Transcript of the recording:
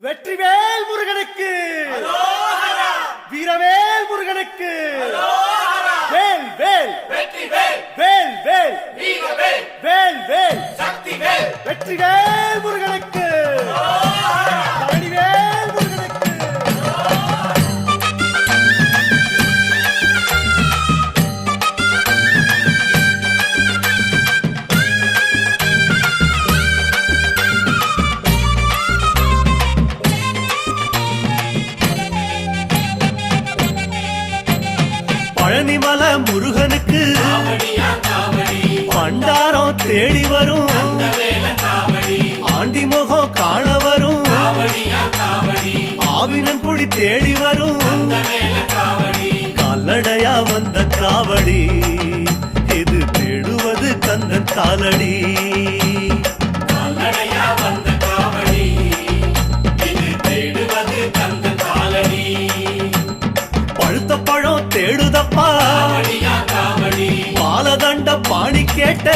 வெற்றிவேல் முருகனுக்கு, வீரவேல் முருகனுக்கு, வேல் வேல் வேல் வேல் வேல் வேல் வெற்றிவேல் முருகனுக்கு, பழனிவேல் முருகனுக்கு. பழனிமல முருகனுக்கு பண்டாரம் தேடி வரும், ஆண்டி முகம் காண வரும், ஆவினன் குடி தேடி வரும், கால்நடையா வந்த காவடி இது தேடுவது கந்தன் காலடி. பழுத்த பழம் தேடுதப்பா, பாலதண்ட பாணி கேட்ட